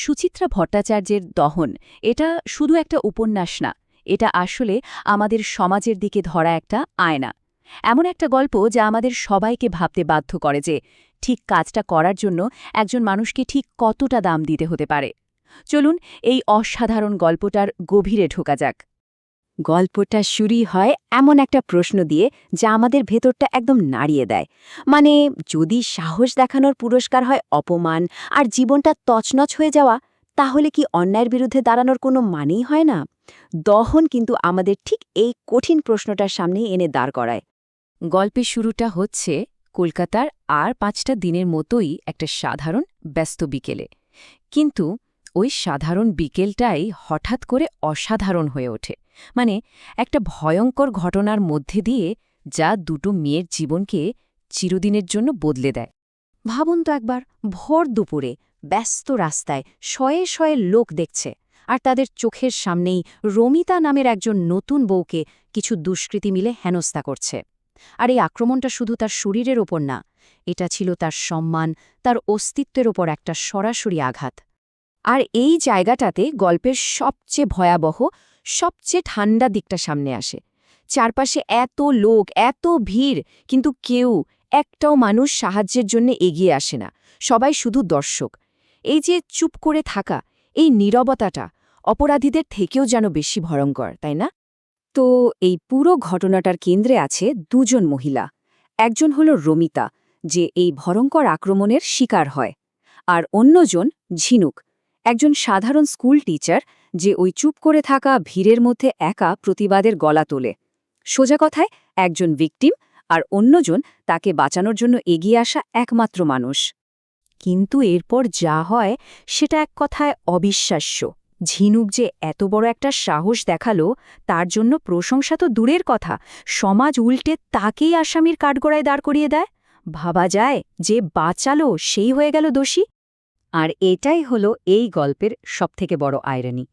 সুচিত্রা ভট্টাচার্যের দহন এটা শুধু একটা উপন্যাস না, এটা আসলে আমাদের সমাজের দিকে ধরা একটা আয়না। এমন একটা গল্প যা আমাদের সবাইকে ভাবতে বাধ্য করে যে ঠিক কাজটা করার জন্য একজন মানুষকে ঠিক কতটা দাম দিতে হতে পারে। চলুন এই অসাধারণ গল্পটার গভীরে ঢোকা যাক। গল্পটা শুরুই হয় এমন একটা প্রশ্ন দিয়ে যা আমাদের ভেতরটা একদম নাড়িয়ে দেয়। মানে, যদি সাহস দেখানোর পুরস্কার হয় অপমান আর জীবনটা তছনছ হয়ে যাওয়া, তাহলে কি অন্যায়ের বিরুদ্ধে দাঁড়ানোর কোনো মানেই হয় না? দহন কিন্তু আমাদের ঠিক এই কঠিন প্রশ্নটার সামনে এনে দাঁড় করায়। গল্পের শুরুটা হচ্ছে কলকাতার আর ৫টা দিনের মতোই একটা সাধারণ ব্যস্ত বিকেলে। কিন্তু ওই সাধারণ বিকেলটাই হঠাৎ করে অসাধারণ হয়ে ওঠে। মানে, একটা ভয়ঙ্কর ঘটনার মধ্যে দিয়ে যা দুটো মেয়ের জীবনকে চিরদিনের জন্য বদলে দেয়। ভাবুন তো একবার, ভর দুপুরে ব্যস্ত রাস্তায় শয়ে শয়ে লোক দেখছে, আর তাদের চোখের সামনেই রমিতা নামের একজন নতুন বউকে কিছু দুষ্কৃতী মিলে হেনস্থা করছে। আর এই আক্রমণটা শুধু তার শরীরের ওপর না, এটা ছিল তার সম্মান, তার অস্তিত্বের ওপর একটা সরাসরি আঘাত। আর এই জায়গাটাতে গল্পের সবচেয়ে ভয়াবহ, সবচেয়ে ঠান্ডা দিকটা সামনে আসে। চারপাশে এত লোক, এত ভিড়, কিন্তু একটাও মানুষ সাহায্যের জন্য এগিয়ে আসে না। সবাই শুধু দর্শক। এই যে চুপ করে থাকা, এই নীরবতাটা অপরাধীদের থেকেও যেন বেশি ভয়ঙ্কর, তাই না? তো এই পুরো ঘটনাটার কেন্দ্রে আছে দুজন মহিলা। একজন হল রমিতা, যে এই ভয়ঙ্কর আক্রমণের শিকার হয়, আর অন্যজন ঝিনুক, একজন সাধারণ স্কুল টিচার, যে ওই চুপ করে থাকা ভিড়ের মধ্যে একা প্রতিবাদের গলা তোলে। সোজা কথায়, একজন ভিকটিম আর অন্যজন তাকে বাঁচানোর জন্য এগিয়ে আসা একমাত্র মানুষ। কিন্তু এরপর যা হয় সেটা এক কথায় অবিশ্বাস্য। ঝিনুক যে এত বড় একটা সাহস দেখালো, তার জন্য প্রশংসা তো দূরের কথা, সমাজ উল্টে তাকেই আসামির কাঠগড়ায় দাঁড় করিয়ে দেয়। ভাবা যায়, যে বাঁচালো সেই হয়ে গেল দোষী। আর এটাই হলো এই গল্পের সবথেকে বড় আয়রনি।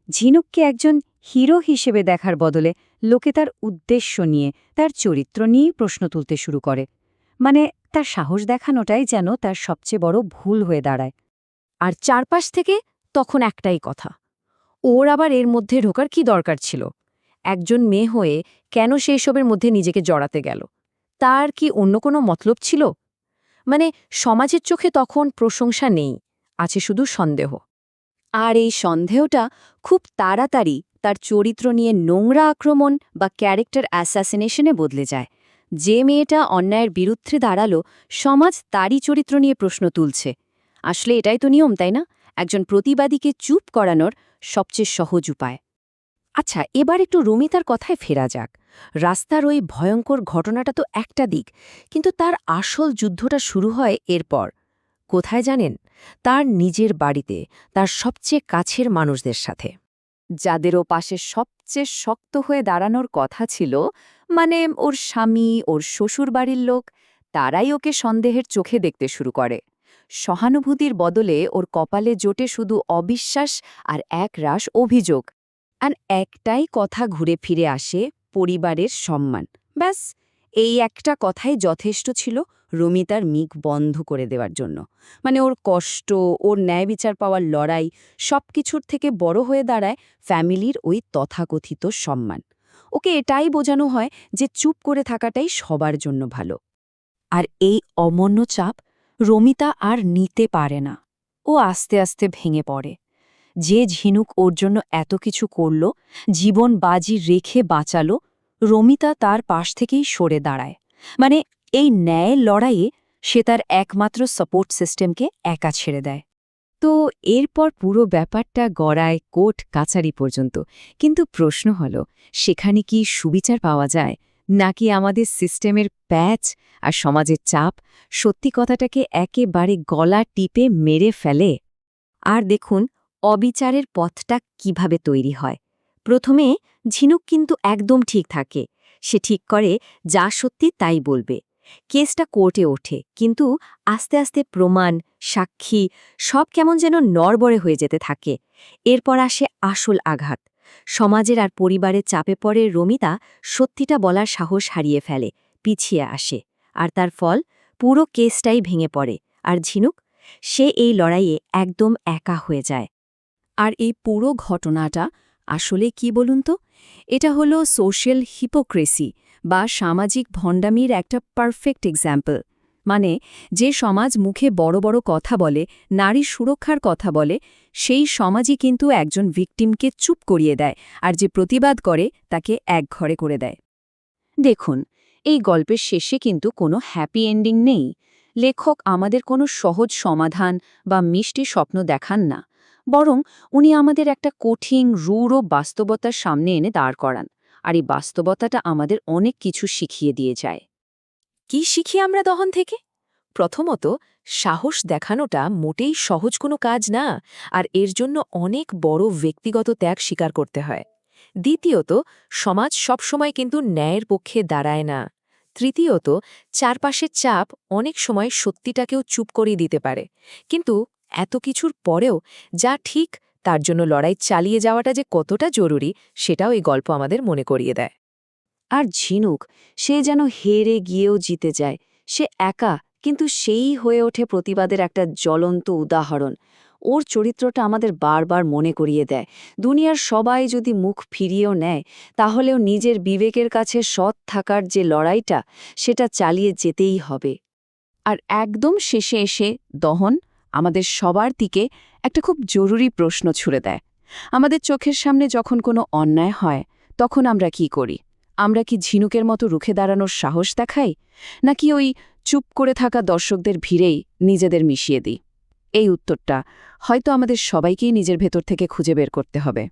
ঝিনুককে একজন হিরো হিসেবে দেখার বদলে লোকে তার উদ্দেশ্য নিয়ে, তার চরিত্র নিয়েই প্রশ্ন তুলতে শুরু করে। মানে, তার সাহস দেখানোটাই যেন তার সবচেয়ে বড় ভুল হয়ে দাঁড়ায়। আর চারপাশ থেকে তখন একটাই কথা, ওর আবার এর মধ্যে ঢোকার কি দরকার ছিল? একজন মেয়ে হয়ে কেন সেই সবের মধ্যে নিজেকে জড়াতে গেল? তার কি অন্য কোনো মতলব ছিল? মানে, সমাজের চোখে তখন প্রশংসা নেই, আছে শুধু সন্দেহ। আর এই সন্দেহটা খুব তাড়াতাড়ি তার চরিত্র নিয়ে নোংরা আক্রমণ বা ক্যারেক্টার অ্যাসাসিনেশনে বদলে যায়। যে মেয়েটা অন্যায়ের বিরুদ্ধে দাঁড়ালো, সমাজ তারই চরিত্র নিয়ে প্রশ্ন তুলছে। আসলে এটাই তো নিয়ম, তাই না? একজন প্রতিবাদীকে চুপ করানোর সবচেয়ে সহজ উপায়। আচ্ছা, এবার একটু রমিতার কথায় ফেরা যাক। রাস্তার ওই ভয়ঙ্কর ঘটনাটা তো একটা দিক, কিন্তু তার আসল যুদ্ধটা শুরু হয় এরপর। কোথায় জানেন? তার নিজের বাড়িতে, তার সবচেয়ে কাছের মানুষদের সাথে, যাদেরও পাশে সবচেয়ে শক্ত হয়ে দাঁড়ানোর কথা ছিল, মানে ওর স্বামী, ওর শ্বশুর বাড়ির লোক, তারাই ওকে সন্দেহের চোখে দেখতে শুরু করে। সহানুভূতির বদলে ওর কপালে জোটে শুধু অবিশ্বাস আর একরাশ অভিযোগ। আর একটাই কথা ঘুরে ফিরে আসে, পরিবারের সম্মান। ব্যাস, এই একটা কথাই যথেষ্ট ছিল রমিতার মুখ বন্ধ করে দেওয়ার জন্য। মানে, ওর কষ্ট, ওর ন্যায় বিচার পাওয়ার লড়াই, সবকিছুর থেকে বড় হয়ে দাঁড়ায় ফ্যামিলির ওই তথাকথিত সম্মান। ওকে এটাই বোঝানো হয় যে চুপ করে থাকাটাই সবার জন্য ভালো। আর এই অমন্য চাপ রমিতা আর নিতে পারে না। ও আস্তে আস্তে ভেঙে পড়ে। যে ঝিনুক ওর জন্য এত কিছু করল, জীবন বাজি রেখে বাঁচালো, রমিতা তার পাশ থেকেই সরে দাঁড়ায়। মানে, এই ন্যায়ের লড়াইয়ে সে তার একমাত্র সাপোর্ট সিস্টেমকে একা ছেড়ে দেয়। তো এরপর পুরো ব্যাপারটা গড়ায় কোর্ট কাছারি পর্যন্ত। কিন্তু প্রশ্ন হল, সেখানে কি সুবিচার পাওয়া যায়, নাকি আমাদের সিস্টেমের প্যাচ আর সমাজের চাপ সত্যি কথাটাকে একেবারে গলা টিপে মেরে ফেলে? আর দেখুন, অবিচারের পথটা কিভাবে তৈরি হয়। প্রথমে ঝিনুক কিন্তু একদম ঠিক থাকে। সে ঠিক করে যা সত্যি তাই বলবে। কেসটা কোর্টে ওঠে, কিন্তু আস্তে আস্তে প্রমাণ, সাক্ষী সব কেমন যেন নড়বড়ে হয়ে যেতে থাকে। এরপর আসে আসল আঘাত। সমাজের আর পরিবারের চাপে পড়ে রমিতা সত্যিটা বলার সাহস হারিয়ে ফেলে, পিছিয়ে আসে। আর তার ফল, পুরো কেসটাই ভেঙে পড়ে। আর ঝিনুক সে এই লড়াইয়ে একদম একা হয়ে যায়। আর এই পুরো ঘটনাটা আসলে কি বলুন তো? এটা হলো সোশ্যাল হিপোক্রেসি বা সামাজিক ভণ্ডামির একটা পারফেক্ট এক্সাম্পল। মানে যে সমাজ মুখে বড় বড় কথা বলে, নারী সুরক্ষার কথা বলে, সেই সমাজই কিন্তু একজন ভিকটিমকে চুপ করিয়ে দেয়, আর যে প্রতিবাদ করে তাকে একঘরে করে দেয়। দেখুন, এই গল্পের শেষে কিন্তু কোনো হ্যাপি এন্ডিং নেই। লেখক আমাদের কোনো সহজ সমাধান বা মিষ্টি স্বপ্ন দেখান না, বরং উনি আমাদের একটা কঠিন রূঢ় বাস্তবতার সামনে এনে দাঁড় করান। আর এই বাস্তবতাটা আমাদের অনেক কিছু শিখিয়ে দিয়ে যায়। কি শিখি আমরা দহন থেকে? প্রথমত, সাহস দেখানোটা মোটেই সহজ কোনো কাজ না, আর এর জন্য অনেক বড় ব্যক্তিগত ত্যাগ স্বীকার করতে হয়। দ্বিতীয়ত, সমাজ সবসময় কিন্তু ন্যায়ের পক্ষে দাঁড়ায় না। তৃতীয়ত, চারপাশের চাপ অনেক সময় সত্যিটাকেও চুপ করিয়ে দিতে পারে। কিন্তু এত কিছুর পরেও যা ঠিক, তার জন্য লড়াই চালিয়ে যাওয়াটা যে কতটা জরুরি, সেটাও এই গল্প আমাদের মনে করিয়ে দেয়। আর ঝিনুক, সে যেন হেরে গিয়েও জিতে যায়। সে একা, কিন্তু সেই হয়ে ওঠে প্রতিবাদের একটা জ্বলন্ত উদাহরণ। ওর চরিত্রটা আমাদের বারবার মনে করিয়ে দেয়, দুনিয়ার সবাই যদি মুখ ফিরিয়েও নেয়, তাহলেও নিজের বিবেকের কাছে সৎ থাকার যে লড়াইটা, সেটা চালিয়ে যেতেই হবে। আর একদম শেষে এসে দহন আমাদের সবার দিকে একটা খুব জরুরি প্রশ্ন ছুড়ে দেয়। আমাদের চোখের সামনে যখন কোনো অন্যায় হয়, তখন আমরা কি করি? আমরা কি ঝিনুকের মতো রুখে দাঁড়ানোর সাহস দেখাই, নাকি ওই চুপ করে থাকা দর্শকদের ভিড়েই নিজেদের মিশিয়ে দিই? এই উত্তরটা হয়তো আমাদের সবাইকেই নিজের ভেতর থেকে খুঁজে বের করতে হবে।